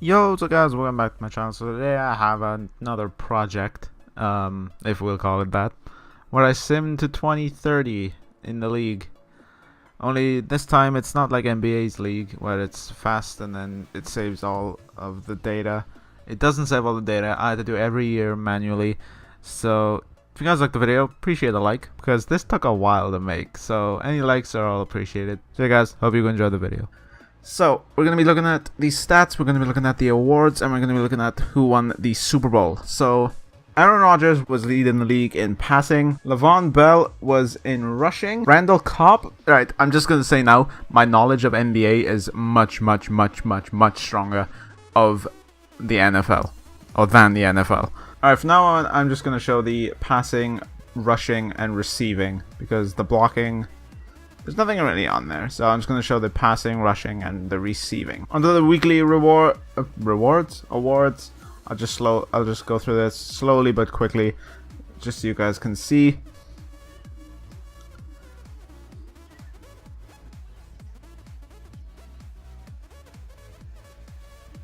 Yo, so guys, welcome back to my channel. So today I have another project, if we'll call it that, where I sim to 2030 in the league. Only this time it's not like NBA's league, where it's fast and then it saves all of the data. It doesn't save all the data. I had to do it every year manually. So if you guys like the video, appreciate a like, because this took a while to make. So any likes are all appreciated. So guys, hope you enjoy the video. So, we're going to be looking at the stats, we're going to be looking at the awards, and we're going to be looking at who won the Super Bowl. So, Aaron Rodgers was leading the league in passing. Le'Veon Bell was in rushing. Randall Cobb. Alright, I'm just going to say now, my knowledge of NBA is much stronger of the NFL. Or than the NFL. Alright, from now on, I'm just going to show the passing, rushing, and receiving. Because the blocking... there's nothing really on there, so I'm just going to show the passing, rushing, and the receiving. Onto the weekly awards. I'll just go through this slowly but quickly, just so you guys can see.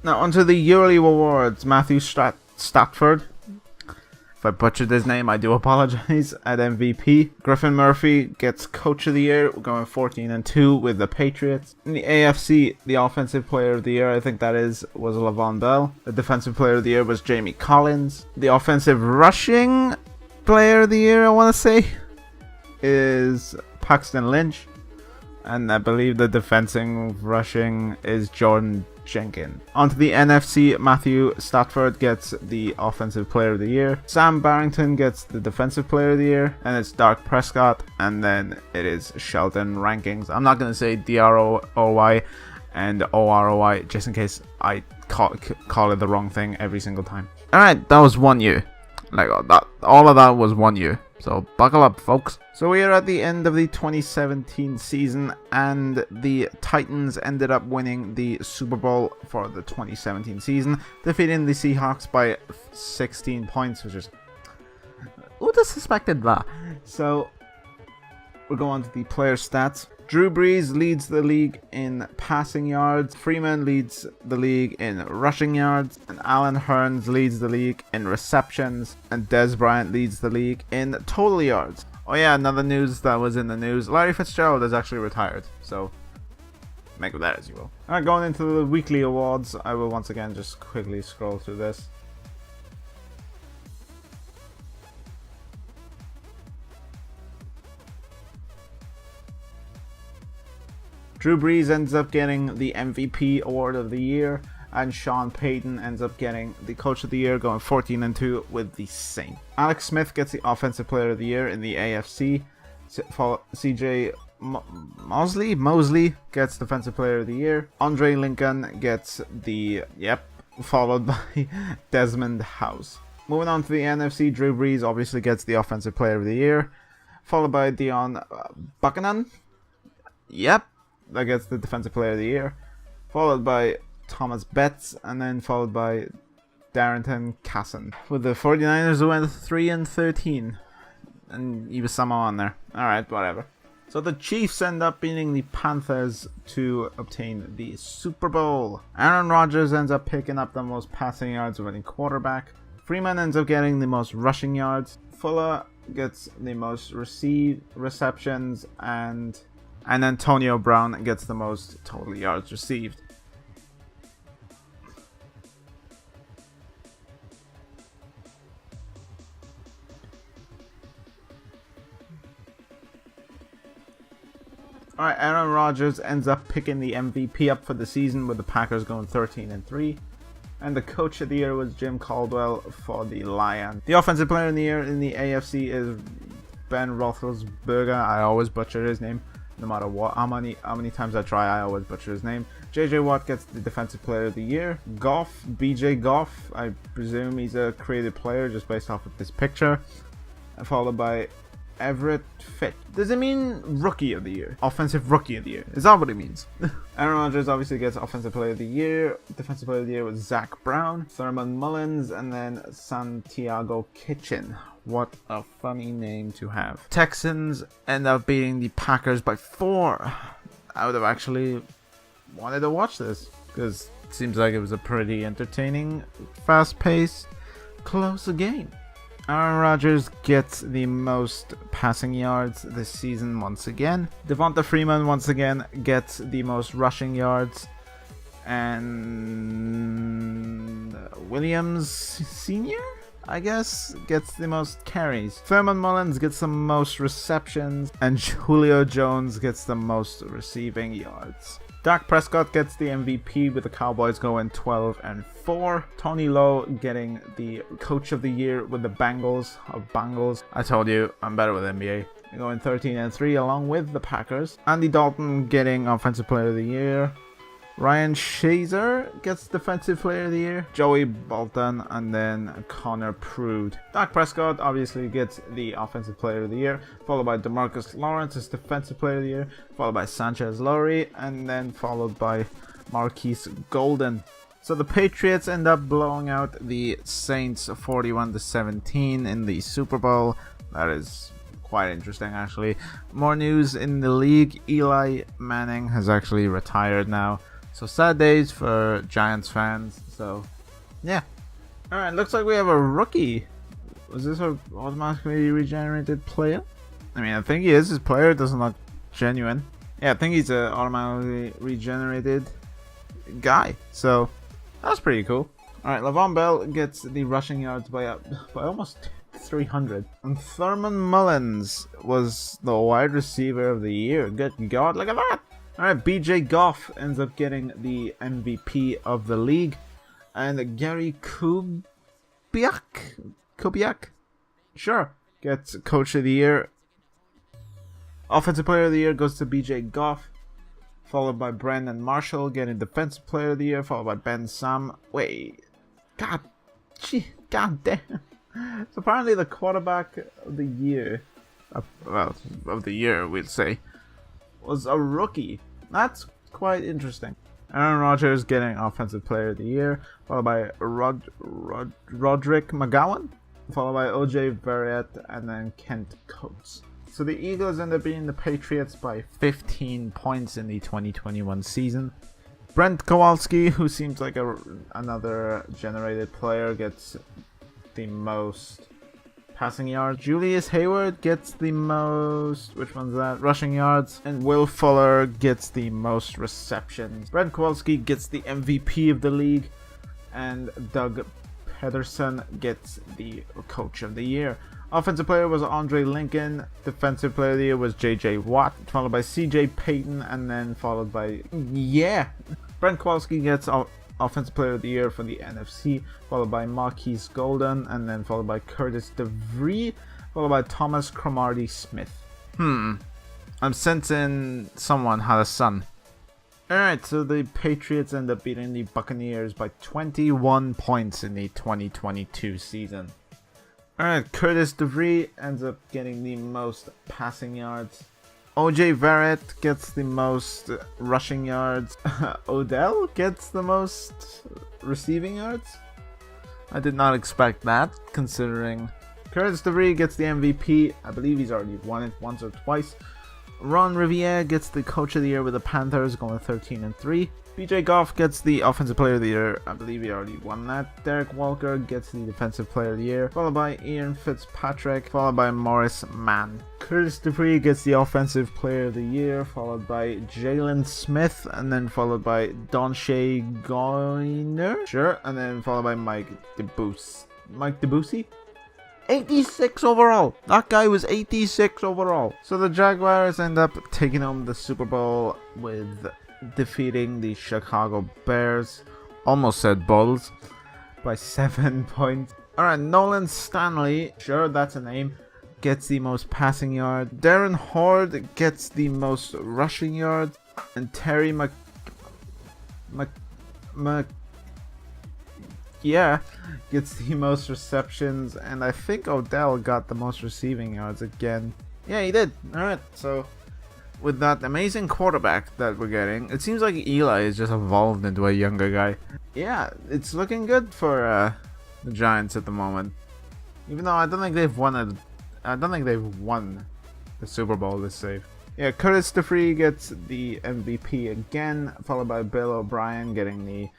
Now onto the yearly awards. Matthew Stafford. If I butchered his name, I do apologize. At MVP, Griffin Murphy gets Coach of the Year. We're going 14-2 with the Patriots. In the AFC, the Offensive Player of the Year, I think that was Le'Veon Bell. The Defensive Player of the Year was Jamie Collins. The Offensive Rushing Player of the Year, I want to say, is Paxton Lynch. And I believe the defensive rushing is Jordan Jenkins. Onto the NFC, Matthew Stafford gets the Offensive Player of the Year. Sam Barrington gets the Defensive Player of the Year. And it's Dak Prescott. And then it is Sheldon Rankings. I'm not going to say DROY and OROY just in case I call it the wrong thing every single time. Alright, that was 1 year. Like all of that was 1 year. So buckle up, folks. So we are at the end of the 2017 season, and the Titans ended up winning the Super Bowl for the 2017 season, defeating the Seahawks by 16 points, which is... who would have suspected that? So we'll go on to the player stats. Drew Brees leads the league in passing yards. Freeman leads the league in rushing yards. And Alan Hearns leads the league in receptions. And Des Bryant leads the league in total yards. Oh yeah, another news that was in the news. Larry Fitzgerald is actually retired. So, make of that as you will. Alright, going into the weekly awards. I will once again just quickly scroll through this. Drew Brees ends up getting the MVP award of the year, and Sean Payton ends up getting the Coach of the Year, going 14-2 with the Saints. Alex Smith gets the Offensive Player of the Year in the AFC. CJ Mosley gets Defensive Player of the Year. Andre Lincoln gets the followed by Desmond House. Moving on to the NFC, Drew Brees obviously gets the Offensive Player of the Year, followed by Deion Buchanan. That gets the Defensive Player of the Year, followed by Thomas Betts, and then followed by Darrington Casson. With the 49ers who went 3-13, and he was somehow on there. Alright, whatever. So the Chiefs end up beating the Panthers to obtain the Super Bowl. Aaron Rodgers ends up picking up the most passing yards of any quarterback. Freeman ends up getting the most rushing yards. Fuller gets the most receptions, and Antonio Brown gets the most total yards received. Alright, Aaron Rodgers ends up picking the MVP up for the season, with the Packers going 13-3. And the Coach of the Year was Jim Caldwell for the Lions. The Offensive Player of the Year in the AFC is Ben Roethlisberger. I always butcher his name. No matter what, how many times I try, I always butcher his name. JJ Watt gets the Defensive Player of the Year. BJ Goff, I presume he's a creative player just based off of this picture. Followed by Everett Fitz. Does it mean Rookie of the Year? Offensive Rookie of the Year. Is that what it means? Aaron Rodgers obviously gets Offensive Player of the Year. Defensive Player of the Year was Zach Brown, Thurman Mullins, and then Santiago Kitchen. What a funny name to have. Texans end up beating the Packers by 4. I would have actually wanted to watch this, because Seems like it was a pretty entertaining, fast-paced, close game. Aaron Rodgers gets the most passing yards this season once again. Devonta Freeman once again gets the most rushing yards. And Williams Sr., I guess, gets the most carries. Thurman Mullins gets the most receptions. And Julio Jones gets the most receiving yards. Dak Prescott gets the MVP with the Cowboys going 12-4. Tony Lowe getting the Coach of the Year with the Bengals. I told you, I'm better with NBA. They're going 13-3 along with the Packers. Andy Dalton getting Offensive Player of the Year. Ryan Shazier gets Defensive Player of the Year. Joey Bolton and then Connor Prude. Dak Prescott obviously gets the Offensive Player of the Year, followed by DeMarcus Lawrence as Defensive Player of the Year, followed by Sanchez Lowry, and then followed by Marquise Golden. So the Patriots end up blowing out the Saints 41-17 in the Super Bowl. That is quite interesting, actually. More news in the league. Eli Manning has actually retired now. So sad days for Giants fans. So yeah. Alright, looks like we have a rookie. Was this a automatically regenerated player? I mean, I think he is. His player doesn't look genuine. Yeah, I think he's an automatically regenerated guy. So that's pretty cool. Alright, Le'Veon Bell gets the rushing yards by almost 300. And Thurman Mullins was the wide receiver of the year. Good God, look at that. Alright, BJ Goff ends up getting the MVP of the league. And Gary Kubiak, sure, gets Coach of the Year. Offensive Player of the Year goes to BJ Goff. Followed by Brandon Marshall getting Defensive Player of the Year. Followed by Ben Sam. Wait. God damn. So apparently the quarterback of the year, of the year we'd say, was a rookie. That's quite interesting. Aaron Rodgers getting Offensive Player of the Year, followed by Roderick McGowan, followed by OJ Verrett, and then Kent Coates. So the Eagles end up beating the Patriots by 15 points in the 2021 season. Brent Kowalski, who seems like another generated player, gets the most passing yards. Julius Hayward gets the most, which one's that? Rushing yards. And Will Fuller gets the most receptions. Brent Kowalski gets the MVP of the league. And Doug Pederson gets the Coach of the Year. Offensive player was Andre Lincoln. Defensive player of the year was JJ Watt, followed by CJ Payton, and then followed by Brent Kowalski gets Offensive Player of the Year for the NFC, followed by Marquise Golden, and then followed by Curtis DeVree, followed by Thomas Cromartie Smith. I'm sensing someone had a son. Alright, so the Patriots end up beating the Buccaneers by 21 points in the 2022 season. Alright, Curtis DeVree ends up getting the most passing yards. OJ Verrett gets the most rushing yards. Odell gets the most receiving yards. I did not expect that, considering Curtis DeVree gets the MVP. I believe he's already won it once or twice. Ron Rivera gets the Coach of the Year with the Panthers, going 13-3. BJ Goff gets the Offensive Player of the Year. I believe he already won that. Derek Walker gets the Defensive Player of the Year, followed by Ian Fitzpatrick, followed by Morris Mann. Curtis DeVree gets the Offensive Player of the Year, followed by Jalen Smith, and then followed by Donshea Goiner, sure, and then followed by Mike DeBussy. 86 overall. That guy was 86 overall. So the Jaguars end up taking home the Super Bowl with defeating the Chicago Bears, almost said Bulls, by 7 points. Alright, Nolan Stanley, sure that's a name, gets the most passing yards. Darren Horde gets the most rushing yards. And Terry gets the most receptions. And I think Odell got the most receiving yards again. Yeah, he did. Alright, so with that amazing quarterback that we're getting, it seems like Eli has just evolved into a younger guy. Yeah, it's looking good for the Giants at the moment. Even though I don't think they've won the Super Bowl this save. Yeah, Curtis DeVree gets the MVP again, followed by Bill O'Brien getting the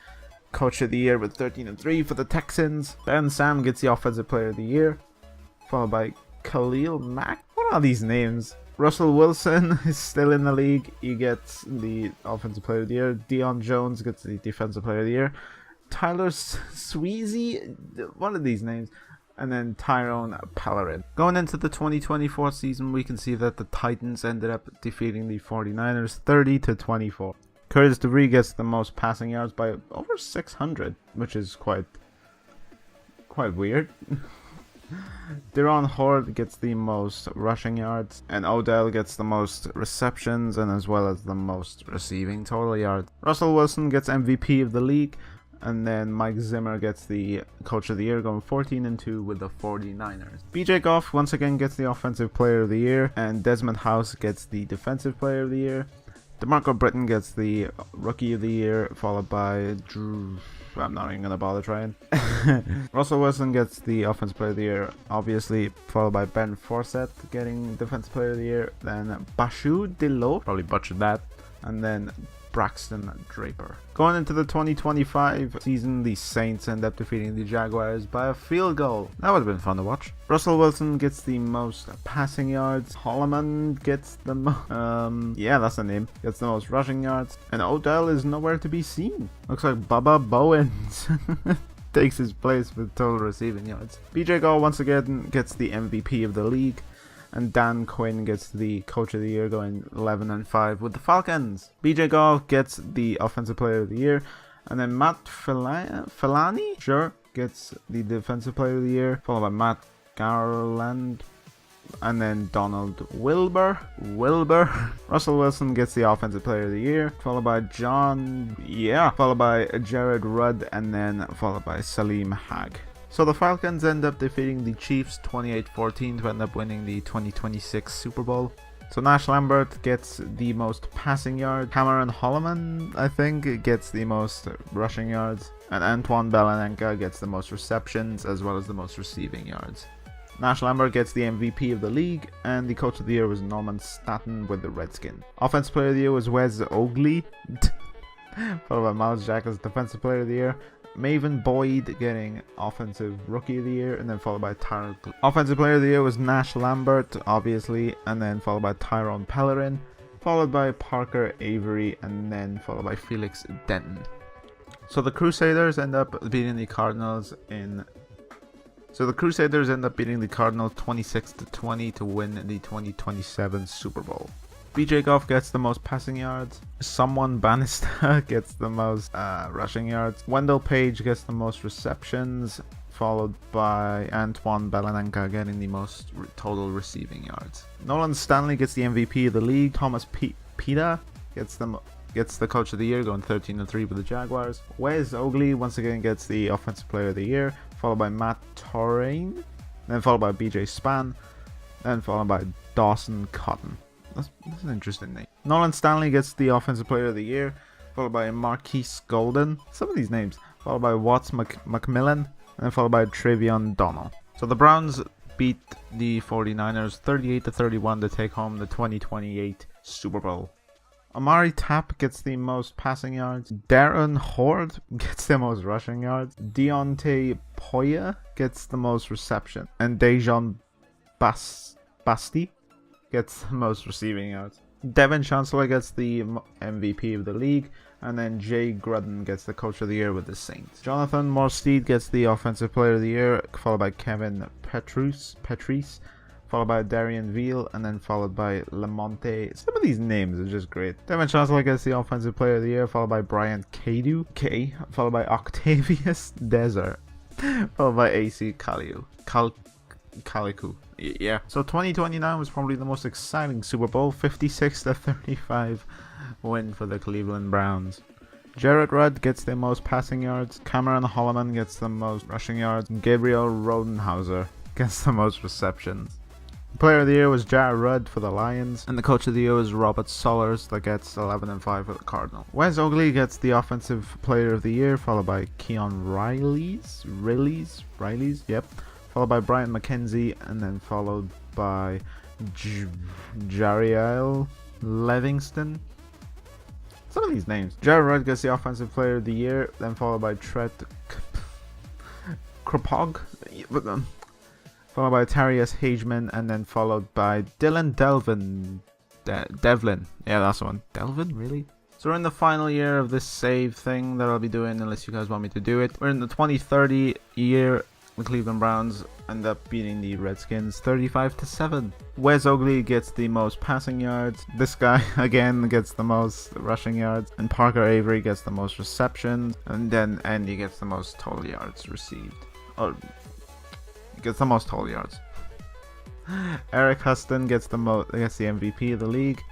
Coach of the Year with 13-3 for the Texans. Ben Sam gets the Offensive Player of the Year, followed by Khalil Mack. What are these names? Russell Wilson is still in the league. He gets the Offensive Player of the Year. Deion Jones gets the Defensive Player of the Year. Tyler Sweezy, what are these names? And then Tyrone Pellerin. Going into the 2024 season, we can see that the Titans ended up defeating the 49ers 30-24. Curtis DeVries gets the most passing yards by over 600, which is quite weird. Deron Horde gets the most rushing yards, and Odell gets the most receptions and as well as the most receiving total yards. Russell Wilson gets MVP of the league, and then Mike Zimmer gets the Coach of the Year, going 14-2 with the 49ers. BJ Goff once again gets the Offensive Player of the Year, and Desmond House gets the Defensive Player of the Year. DeMarco Britton gets the Rookie of the Year, followed by Drew. I'm not even going to bother trying. Russell Wilson gets the Offensive Player of the Year, obviously, followed by Ben Forsett getting Defensive Player of the Year. Then Bashu Dilo, probably butchered that. And then Braxton Draper. Going into the 2025 season, the Saints end up defeating the Jaguars by a field goal. That would have been fun to watch. Russell Wilson gets the most passing yards. Holloman gets the yeah, that's the name. Gets the most rushing yards. And Odell is nowhere to be seen. Looks like Bubba Bowens takes his place with total receiving yards. BJ Goff once again gets the MVP of the league. And Dan Quinn gets the Coach of the Year, going 11-5 with the Falcons. BJ Goff gets the Offensive Player of the Year. And then Matt Filani, sure, gets the Defensive Player of the Year, followed by Matt Garland. And then Donald Wilbur. Russell Wilson gets the Offensive Player of the Year, followed by followed by Jared Rudd, and then followed by Salim Hag. So the Falcons end up defeating the Chiefs 28-14 to end up winning the 2026 Super Bowl. So Nash Lambert gets the most passing yards. Cameron Holloman, I think, gets the most rushing yards. And Antoine Belanenka gets the most receptions as well as the most receiving yards. Nash Lambert gets the MVP of the league, and the Coach of the Year was Norman Statton with the Redskins. Offensive Player of the Year was Wes Ogley, followed by Miles Jack as Defensive Player of the Year. Maven Boyd getting Offensive Rookie of the Year, and then followed by Tyrone. Offensive Player of the Year was Nash Lambert, obviously, and then followed by Tyrone Pellerin, followed by Parker Avery, and then followed by Felix Denton. So the Crusaders end up beating the Cardinals 26-20 to win the 2027 Super Bowl. BJ Goff gets the most passing yards. Someone Bannister gets the most rushing yards. Wendell Page gets the most receptions, followed by Antoine Belanenka getting the most total receiving yards. Nolan Stanley gets the MVP of the league. Thomas Pita gets the Coach of the Year, going 13-3 with the Jaguars. Wes Ogley once again gets the Offensive Player of the Year, followed by Matt Torrain, then followed by BJ Spann, then followed by Dawson Cotton. That's an interesting name. Nolan Stanley gets the Offensive Player of the Year, followed by Marquise Golden. Some of these names. Followed by Watts McMillan, and then followed by Travion Donnell. So the Browns beat the 49ers 38-31 to take home the 2028 Super Bowl. Amari Tapp gets the most passing yards. Darren Horde gets the most rushing yards. Deontay Poya gets the most reception. And Dejon Basti gets the most receiving yards. Devin Chancellor gets the MVP of the league, and then Jay Gruden gets the Coach of the Year with the Saints. Jonathan Morsteed gets the Offensive Player of the Year, followed by Kevin Patrice, followed by Darian Veal, and then followed by Lamonte. Some of these names are just great. Devin Chancellor gets the Offensive Player of the Year, followed by Brian Cadu, followed by Octavius Desert, followed by AC Calicu. Yeah, so 2029 was probably the most exciting Super Bowl. 56-35 win for the Cleveland Browns. Jared Rudd gets the most passing yards. Cameron Holloman gets the most rushing yards. Gabriel Rodenhauser gets the most receptions. The Player of the Year was Jared Rudd for the Lions, and the Coach of the Year was Robert Solers, that gets 11-5 for the Cardinals. Wes Ogley gets the Offensive Player of the Year, followed by Keon Riley's, followed by Brian McKenzie, and then followed by Jariel Livingston. some of these names? Jared Rudd gets the Offensive Player of the Year, then followed by Tret Kropog, followed by Tarius Hageman, and then followed by Dylan Devlin. Yeah, that's the one. Delvin, really? So we're in the final year of this save thing that I'll be doing, unless you guys want me to do it. We're in the 2030 year. The Cleveland Browns end up beating the Redskins 35-7. Wes Ogley gets the most passing yards. This guy again gets the most rushing yards, and Parker Avery gets the most receptions, and then Andy gets the most total yards received. Or gets the most total yards. Eric Huston gets the MVP of the league,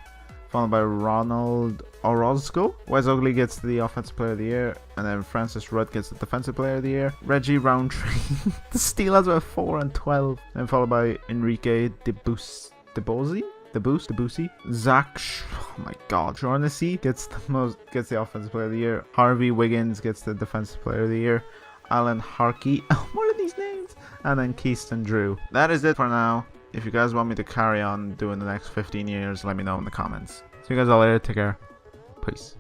followed by Ronald Orozco. Wes Ogley gets the Offensive Player of the Year, and then Francis Rudd gets the Defensive Player of the Year. Reggie Roundtree, the Steelers were 4-12, and followed by Enrique Debussy. Zach, oh my God, Shaughnessy gets the Offensive Player of the Year. Harvey Wiggins gets the Defensive Player of the Year. Alan Harkey, what are these names? And then Keaston Drew. That is it for now. If you guys want me to carry on doing the next 15 years, let me know in the comments. See you guys all later. Take care. Peace.